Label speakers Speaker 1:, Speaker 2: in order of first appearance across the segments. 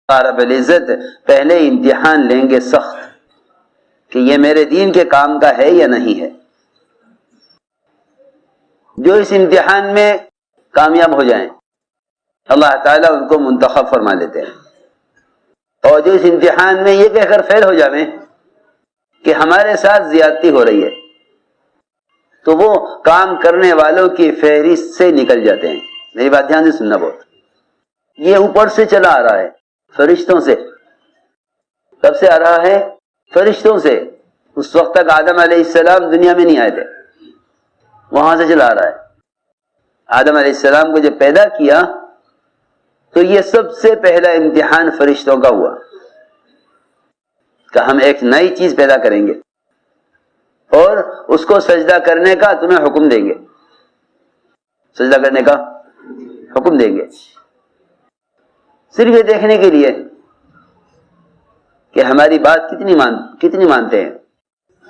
Speaker 1: رب العزت پہلے امتحان لیں گے سخت کہ یہ میرے دین کے کام کا ہے یا نہیں ہے. جو اس امتحان میں کامیاب ہو جائیں اللہ تعالیٰ ان کو منتخب فرما لیتے ہیں، اور جو اس امتحان میں یہ کہہ کر فیل ہو جائیں کہ ہمارے ساتھ زیادتی ہو رہی ہے تو وہ کام کرنے والوں کی فہرست سے نکل جاتے ہیں. میری بات دھیان سے سننا بہت. یہ اوپر سے چلا آ رہا ہے فرشتوں سے. کب سے آ رہا ہے؟ فرشتوں سے. اس وقت تک آدم علیہ السلام دنیا میں نہیں آئے تھے، وہاں سے چلا آ رہا ہے. آدم علیہ السلام کو جب پیدا کیا تو یہ سب سے پہلا امتحان فرشتوں کا ہوا کہ ہم ایک نئی چیز پیدا کریں گے اور اس کو سجدہ کرنے کا تمہیں حکم دیں گے. سجدہ کرنے کا حکم دیں گے صرف یہ دیکھنے کے لیے کہ ہماری بات کتنی مانتے ہیں.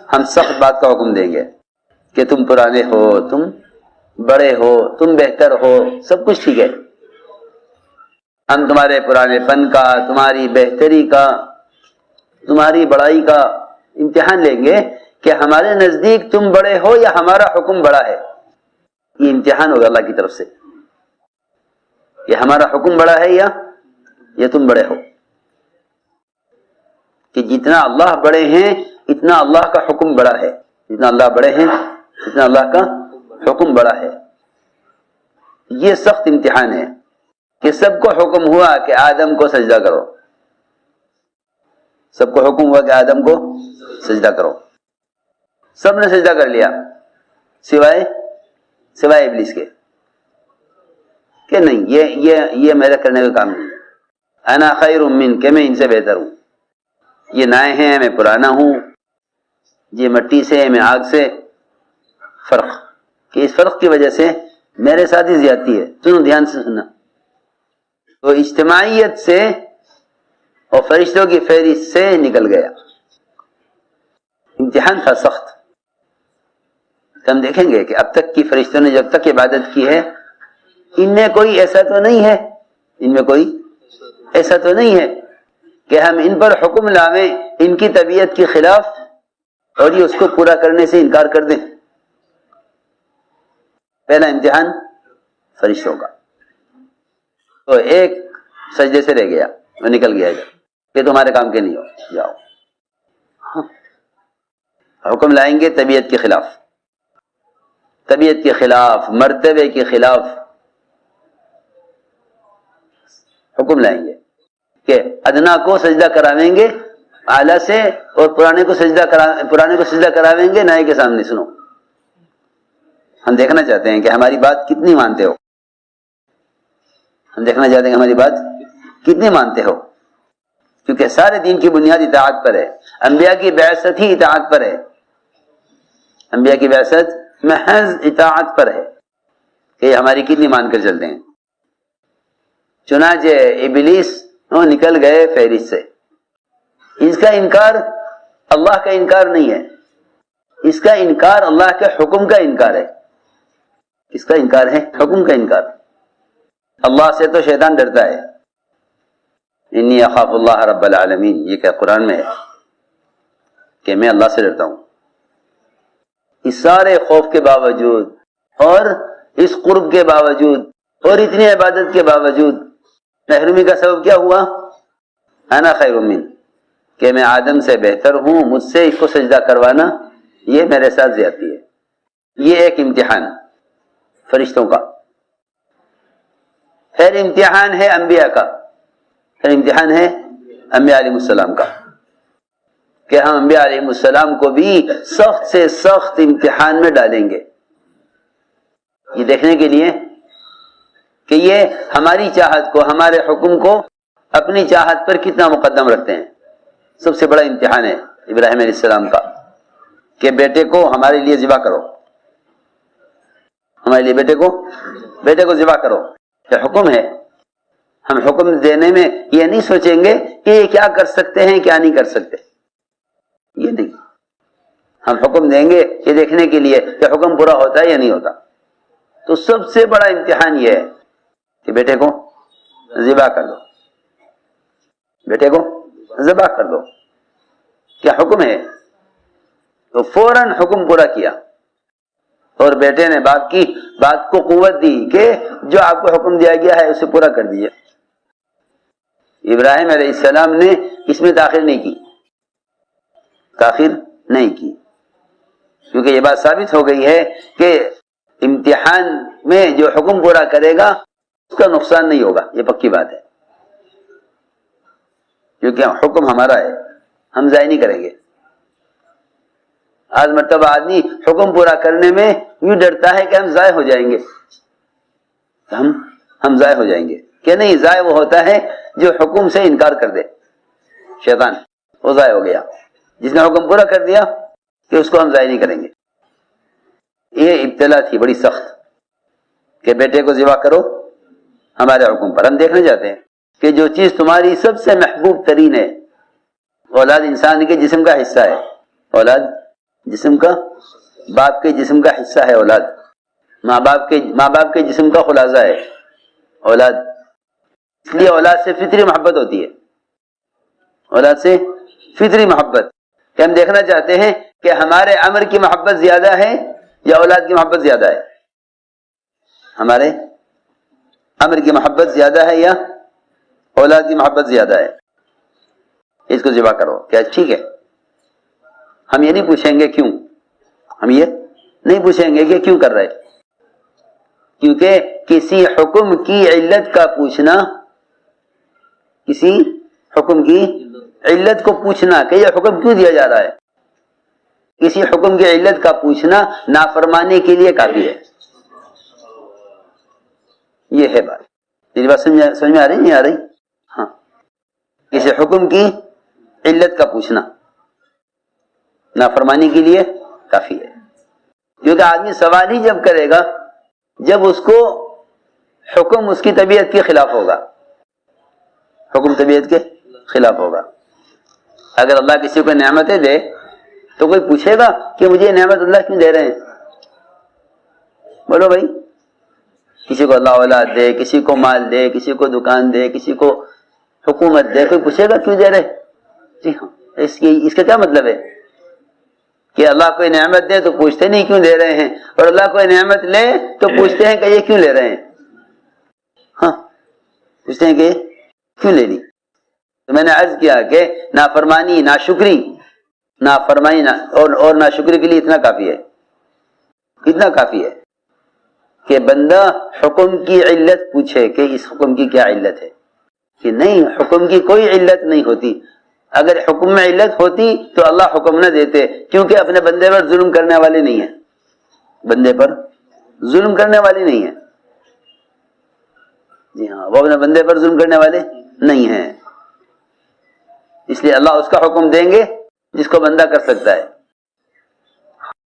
Speaker 1: ہم سخت بات کا حکم دیں گے کہ تم پرانے ہو، تم بڑے ہو، تم بہتر ہو، سب کچھ ٹھیک ہے. ہم تمہارے پرانے پن کا، تمہاری بہتری کا، تمہاری بڑائی کا امتحان لیں گے کہ ہمارے نزدیک تم بڑے ہو یا ہمارا حکم بڑا ہے. یہ امتحان ہوگا اللہ کی طرف سے کہ ہمارا حکم بڑا ہے یا تم بڑے ہو. کہ جتنا اللہ بڑے ہیں اتنا اللہ کا حکم بڑا ہے. جتنا اللہ بڑے ہیں اتنا اللہ کا حکم بڑا ہے. یہ سخت امتحان ہے کہ سب کو حکم ہوا کہ آدم کو سجدہ کرو. سب کو حکم ہوا کہ آدم کو سجدہ کرو. سب نے سجدہ کر لیا سوائے ابلیس کے کہ نہیں یہ میرا کرنے کا کام نہیں. انا خیر من، کہ میں ان سے بہتر ہوں. یہ نئے ہیں، میں پرانا ہوں. یہ مٹی سے، میں آگ سے. فرق کہ اس فرق کی وجہ سے میرے ساتھ ہی زیادتی ہے. سنو دھیان سے سننا. تو اجتماعیت سے اور فرشتوں کی فہرست سے نکل گیا. امتحان تھا سخت. ہم دیکھیں گے کہ اب تک کی فرشتوں نے جب تک عبادت کی ہے ان میں کوئی ایسا تو نہیں ہے کہ ہم ان پر حکم لاویں ان کی طبیعت کے خلاف اور یہ اس کو پورا کرنے سے انکار کر دیں. پہلا امتحان فرشتوں کا. تو ایک سجدے سے رہ گیا، وہ نکل گیا کہ تمہارے کام کے نہیں ہو، جاؤ. حکم لائیں گے طبیعت کے خلاف، مرتبے کے خلاف حکم لائیں گے کہ ادنا کو سجدہ کراویں گے اعلیٰ سے، اور پرانے کو سجدہ کراویں گے نئے کے سامنے. سنو، ہم دیکھنا چاہتے ہیں کہ ہماری بات کتنی مانتے ہو. کیونکہ سارے دین کی بنیاد اطاعت پر ہے. انبیاء کی بعثت ہی اطاعت پر ہے. انبیاء کی بعثت محض اطاعت پر ہے کہ یہ ہماری کتنی مان کر چلتے ہیں. چنانچہ ابلیس نکل گئے فہرست سے. اس کا انکار اللہ کا انکار نہیں ہے، اس کا انکار اللہ کے حکم کا انکار ہے. اس کا انکار ہے حکم کا انکار. اللہ سے تو شیطان ڈرتا ہے. انی اخاف اللہ رب العالمین، یہ کہ قرآن میں ہے کہ میں اللہ سے ڈرتا ہوں. اس سارے خوف کے باوجود اور اس قرب کے باوجود اور اتنی عبادت کے باوجود محرومی کا سبب کیا ہوا؟ انا خیر من، کہ میں آدم سے بہتر ہوں، مجھ سے اس کو سجدہ کروانا یہ میرے ساتھ زیادتی ہے. یہ ایک امتحان فرشتوں کا. پھر امتحان ہے انبیاء کا. پھر امتحان ہے انبیاء علیہ السلام کا کہ ہم انبیاء علیہ السلام کو بھی سخت سے سخت امتحان میں ڈالیں گے، یہ دیکھنے کے لیے کہ یہ ہماری چاہت کو، ہمارے حکم کو اپنی چاہت پر کتنا مقدم رکھتے ہیں. سب سے بڑا امتحان ہے ابراہیم علیہ السلام کا کہ بیٹے کو ہمارے لیے ذبح کرو. ہمارے لیے بیٹے کو ذبح کرو. یہ حکم ہے. ہم حکم دینے میں یہ نہیں سوچیں گے کہ یہ کیا کر سکتے ہیں کیا نہیں کر سکتے. یہ نہیں، ہم حکم دیں گے یہ دیکھنے کے لیے کہ حکم پورا ہوتا ہے یا نہیں ہوتا. تو سب سے بڑا امتحان یہ ہے کہ بیٹے کو ذبح کر دو. بیٹے کو ذبح کر دو، کیا حکم ہے؟ تو فوراً حکم پورا کیا، اور بیٹے نے باپ کی بات کو قوت دی کہ جو آپ کو حکم دیا گیا ہے اسے پورا کر دیجیے۔ ابراہیم علیہ السلام نے اس میں تاخیر نہیں کی، تاخیر نہیں کی، کیونکہ یہ بات ثابت ہو گئی ہے کہ امتحان میں جو حکم پورا کرے گا اس کا نقصان نہیں ہوگا، یہ پکی بات ہے، کیونکہ حکم ہمارا ہے، ہم ضائع نہیں کریں گے۔ آج مرتبہ آدمی حکم پورا کرنے میں یوں ڈرتا ہے کہ ہم ضائع ہو جائیں گے، ہم ضائع ہو جائیں گے، کہ نہیں، ضائع وہ ہوتا ہے جو حکم سے انکار کر دے، شیطان وہ ضائع ہو گیا، جس نے حکم پورا کر دیا کہ اس کو ہم ضائع نہیں کریں گے۔ یہ ابتلا تھی بڑی سخت کہ بیٹے کو ذبح کرو ہمارے حکم پر۔ ہم دیکھنا چاہتے ہیں کہ جو چیز تمہاری سب سے محبوب ترین ہے، اولاد انسان کے جسم کا حصہ ہے، اولاد جسم کا، باپ کے جسم کا حصہ ہے اولاد، ماں باپ کے جسم کا خلاصہ ہے اولاد، اس لیے اولاد سے فطری محبت ہوتی ہے، اولاد سے فطری محبت، کہ ہم دیکھنا چاہتے ہیں کہ ہمارے امر کی محبت زیادہ ہے یا اولاد کی محبت زیادہ ہے، ہمارے امر کی محبت زیادہ ہے یا اولاد کی محبت زیادہ ہے، اس کو ذبح کرو، کیا ٹھیک ہے؟ ہم یہ نہیں پوچھیں گے کیوں، ہم یہ نہیں پوچھیں گے کہ کیوں کر رہے، کیونکہ کسی حکم کی علت کا پوچھنا، کسی حکم کی علت کو پوچھنا کہ یہ حکم کیوں دیا جا رہا ہے، کسی حکم کی علت کا پوچھنا نافرمانی کے لیے کافی ہے۔ یہ ہے بات، میری بات سمجھ میں آ رہی نہیں آ رہی؟ ہاں، کسی حکم کی علت کا پوچھنا نافرمانی کے لیے کافی ہے، کیونکہ آدمی سوال ہی جب کرے گا جب اس کو حکم اس کی طبیعت کے خلاف ہوگا، حکم طبیعت کے خلاف ہوگا۔ اگر اللہ کسی کو نعمتیں دے تو کوئی پوچھے گا کہ مجھے نعمت اللہ کیوں دے رہے ہیں؟ بولو بھائی، کسی کو اللہ اولاد دے، کسی کو مال دے، کسی کو دکان دے، کسی کو حکومت دے، کوئی پوچھے گا کیوں دے رہے؟ جی ہاں، اس کا کیا مطلب ہے کہ اللہ کوئی نعمت دے تو پوچھتے نہیں کیوں دے رہے ہیں، اور اللہ کوئی نعمت لے تو پوچھتے ہیں کہ یہ کیوں لے رہے ہیں؟ ہاں، پوچھتے ہیں کہ کیوں لے لی؟ تو میں نے عرض کیا کہ نافرمانی، ناشکری، اور ناشکری کے لیے اتنا کافی ہے، اتنا کافی ہے کہ بندہ حکم کی علت پوچھے کہ اس حکم کی کیا علت ہے، کہ نہیں، حکم کی کوئی علت نہیں ہوتی، اگر حکم میں علت ہوتی تو اللہ حکم نہ دیتے، کیونکہ اپنے بندے پر ظلم کرنے والے نہیں ہیں، بندے پر ظلم کرنے والے نہیں ہیں، جی ہاں، وہ اپنے بندے پر ظلم کرنے والے نہیں ہیں، اس لیے اللہ اس کا حکم دیں گے جس کو بندہ کر سکتا ہے۔